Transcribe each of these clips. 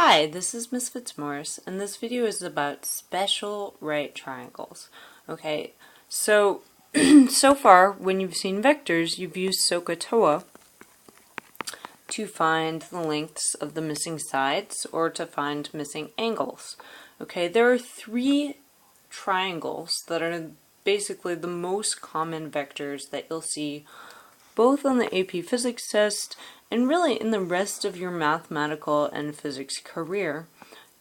Hi, this is Miss Fitzmaurice, and this video is about special right triangles. Okay, so so far, when you've seen vectors, you've used SOHCAHTOA to find the lengths of the missing sides or to find missing angles. Okay, there are three triangles that are basically the most common vectors that you'll see both on the AP Physics test and really in the rest of your mathematical and physics career,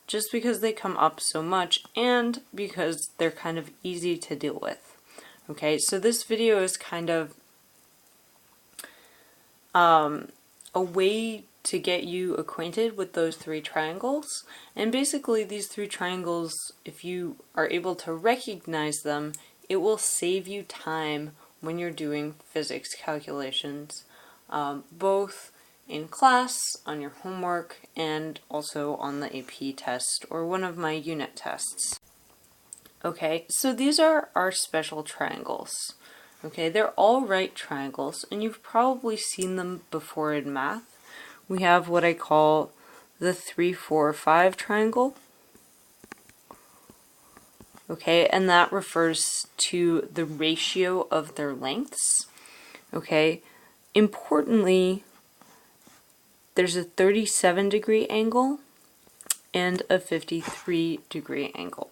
just because they come up so much and because they're kind of easy to deal with. Okay, so this video is kind of a way to get you acquainted with those three triangles, and basically these three triangles, if you are able to recognize them, it will save you time when you're doing physics calculations, both in class, on your homework, and also on the AP test or one of my unit tests. Okay, so these are our special triangles. Okay, they're all right triangles, and you've probably seen them before in math. We have what I call the 3, 4, 5 triangle. Okay, and that refers to the ratio of their lengths. Okay, importantly, there's a 37-degree angle and a 53-degree angle.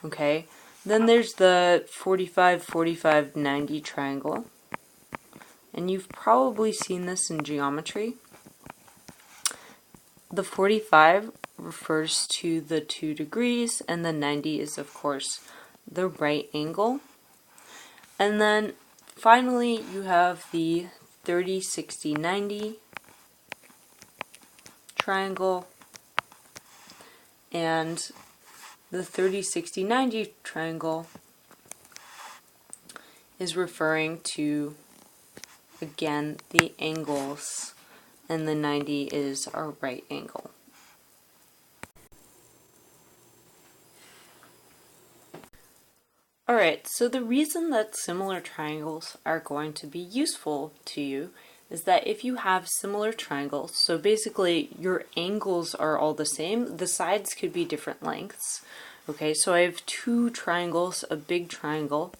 Okay, then there's the 45, 45, 90 triangle, and you've probably seen this in geometry. The 45 refers to the 2 degrees, and the 90 is, of course, the right angle. And then finally, you have the 30, 60, 90 triangle, and the 30, 60, 90 triangle is referring to, again, the angles, and the 90 is our right angle. Alright, so the reason that similar triangles are going to be useful to you is that if you have similar triangles, so basically your angles are all the same, the sides could be different lengths. Okay, so I have two triangles, a big triangle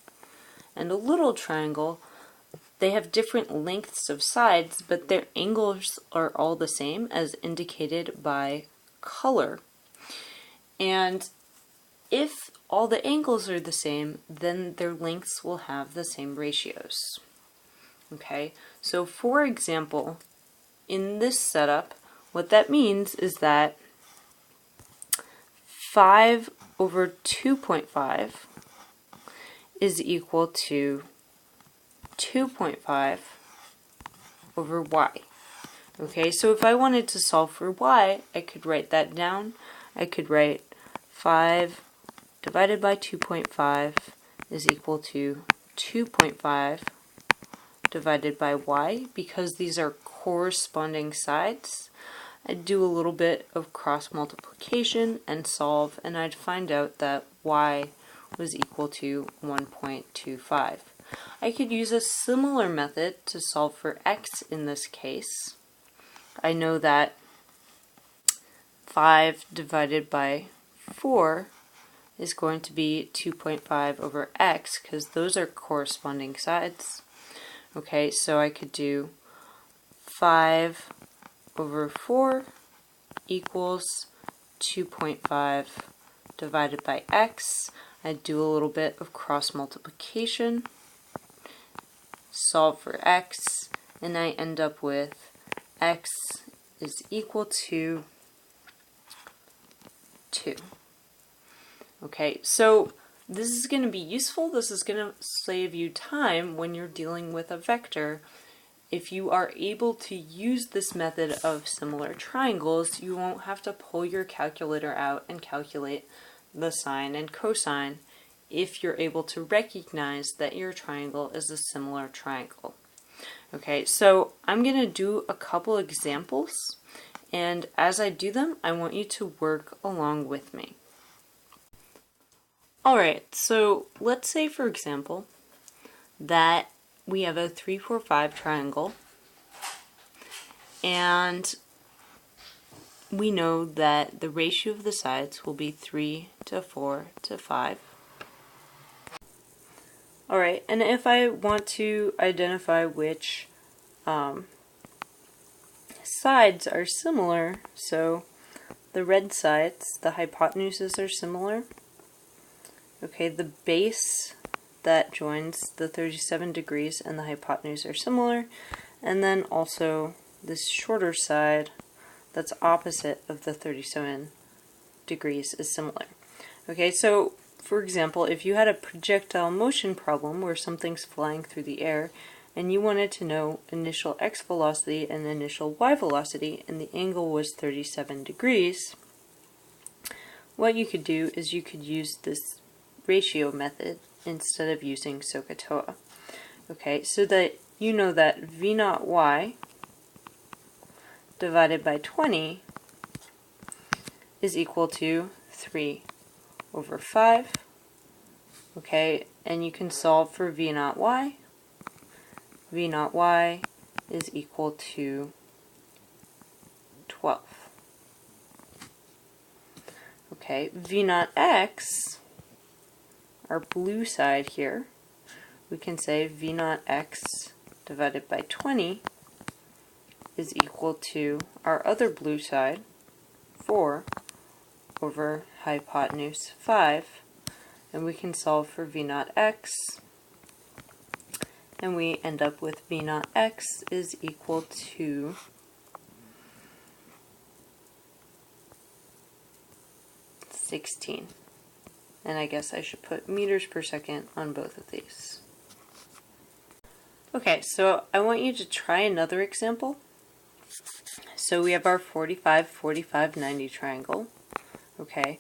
and a little triangle. They have different lengths of sides, but their angles are all the same as indicated by color. And if all the angles are the same, then their lengths will have the same ratios. Okay, so for example, in this setup, what that means is that 5 over 2.5 is equal to 2.5 over y. Okay, so if I wanted to solve for y, I could write that down. I could write 5 divided by 2.5 is equal to 2.5 divided by y. Because these are corresponding sides, I'd do a little bit of cross multiplication and solve, and I'd find out that y was equal to 1.25. I could use a similar method to solve for x in this case. I know that 5 divided by 4 is going to be 2.5 over x, because those are corresponding sides. Okay, so I could do 5 over 4 equals 2.5 divided by x. I'd do a little bit of cross multiplication, solve for x, and I end up with x is equal to 2. Okay, so this is going to be useful. This is going to save you time when you're dealing with a vector. If you are able to use this method of similar triangles, you won't have to pull your calculator out and calculate the sine and cosine if you're able to recognize that your triangle is a similar triangle. Okay, so I'm going to do a couple examples, and as I do them, I want you to work along with me. Alright, so let's say, for example, that we have a 3, 4, 5 triangle, and we know that the ratio of the sides will be 3 to 4 to 5. Alright, and if I want to identify which sides are similar, so the red sides, the hypotenuses are similar. Okay, the base that joins the 37 degrees and the hypotenuse are similar, and then also this shorter side that's opposite of the 37 degrees is similar. Okay, so for example, if you had a projectile motion problem where something's flying through the air and you wanted to know initial x velocity and initial y velocity and the angle was 37 degrees, what you could do is you could use this ratio method instead of using SOHCAHTOA. Okay, so that you know that v naught y divided by 20 is equal to 3 over 5. Okay, and you can solve for v naught y. V naught y is equal to 12. Okay, v naught x, our blue side here, we can say v naught x divided by 20 is equal to our other blue side, 4 over hypotenuse 5, and we can solve for v naught x, and we end up with v naught x is equal to 16. And I guess I should put meters per second on both of these. Okay, so I want you to try another example. So we have our 45, 45, 90 triangle. Okay,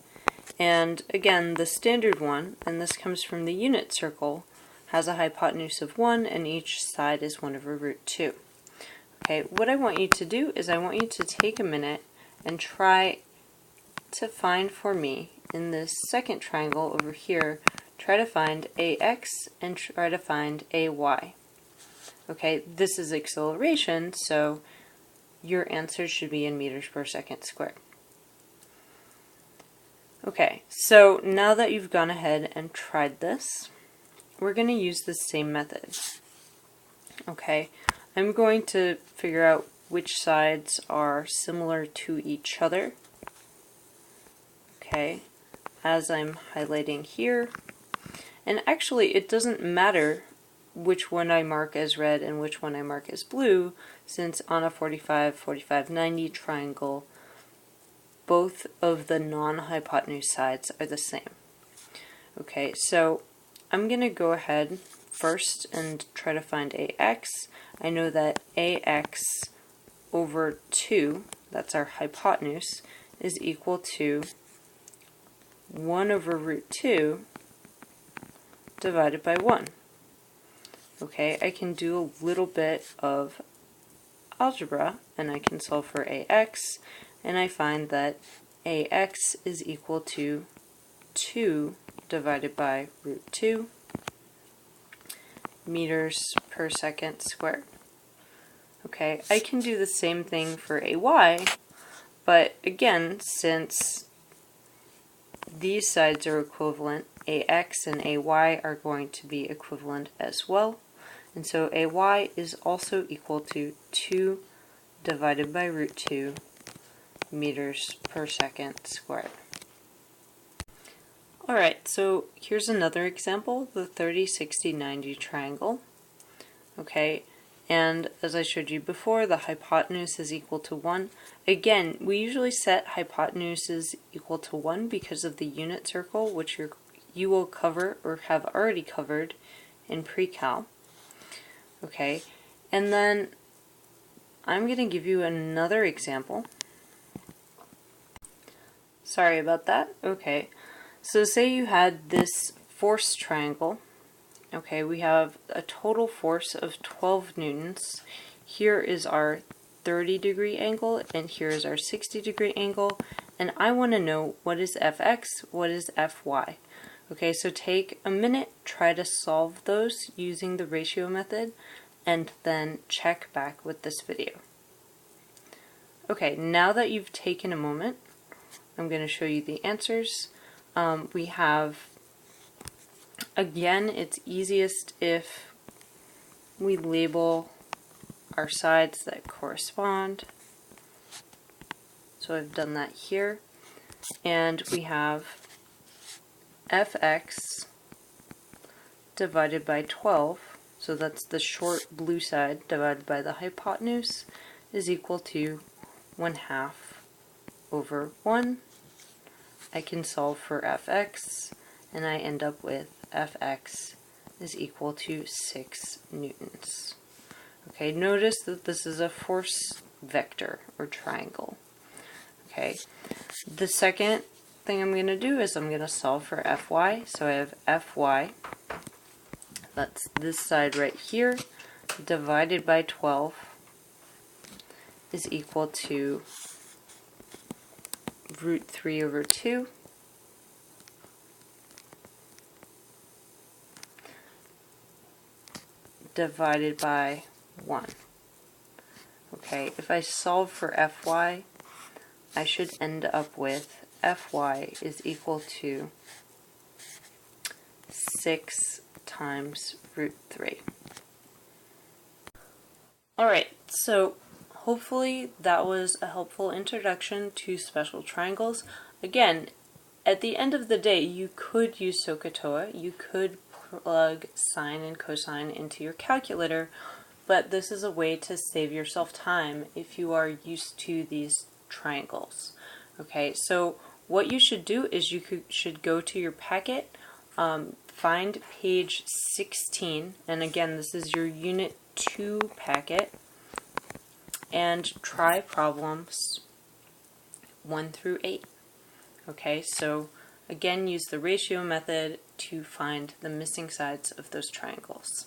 and again, the standard one, and this comes from the unit circle, has a hypotenuse of 1 and each side is 1 over root 2. Okay, what I want you to do is I want you to take a minute and try to find for me in this second triangle over here, try to find AX and try to find AY. Okay, this is acceleration, so your answer should be in meters per second squared. Okay, so now that you've gone ahead and tried this, we're going to use the same method. Okay, I'm going to figure out which sides are similar to each other. Okay, as I'm highlighting here. And actually, it doesn't matter which one I mark as red and which one I mark as blue, since on a 45, 45, 90 triangle, both of the non-hypotenuse sides are the same. Okay, so I'm going to go ahead first and try to find AX. I know that AX over 2, that's our hypotenuse, is equal to 1 over root 2 divided by 1. Okay, I can do a little bit of algebra and I can solve for AX, and I find that AX is equal to 2 divided by root 2 meters per second squared. Okay, I can do the same thing for AY, but again, since these sides are equivalent, AX and AY are going to be equivalent as well. And so AY is also equal to 2 divided by root 2 meters per second squared. Alright, so here's another example, the 30, 60, 90 triangle. Okay, and as I showed you before, the hypotenuse is equal to 1. Again, we usually set hypotenuses equal to 1 because of the unit circle, which you will cover or have already covered in pre-cal. Okay, and then I'm going to give you another example. Sorry about that. Okay, so say you had this force triangle. Okay, we have a total force of 12 newtons. Here is our 30-degree angle, and here is our 60-degree angle, and I want to know what is Fx, what is Fy. Okay, so take a minute, try to solve those using the ratio method, and then check back with this video. Okay, now that you've taken a moment, I'm going to show you the answers. We have, again, it's easiest if we label our sides that correspond. So I've done that here. And we have fx divided by 12, so that's the short blue side divided by the hypotenuse, is equal to 1/2 over 1. I can solve for fx, and I end up with fx is equal to 6 newtons. Okay, notice that this is a force vector or triangle. Okay, the second thing I'm going to do is I'm going to solve for fy. So I have fy, that's this side right here, divided by 12 is equal to root 3 over 2. Divided by 1. Okay, if I solve for fy, I should end up with fy is equal to 6 times root 3. Alright, so hopefully that was a helpful introduction to special triangles. Again, at the end of the day, you could use SOHCAHTOA, you could plug sine and cosine into your calculator, but this is a way to save yourself time if you are used to these triangles. Okay, so what you should do is you should go to your packet, find page 16, and again this is your Unit 2 packet, and try problems 1 through 8. Okay, so again use the ratio method to find the missing sides of those triangles.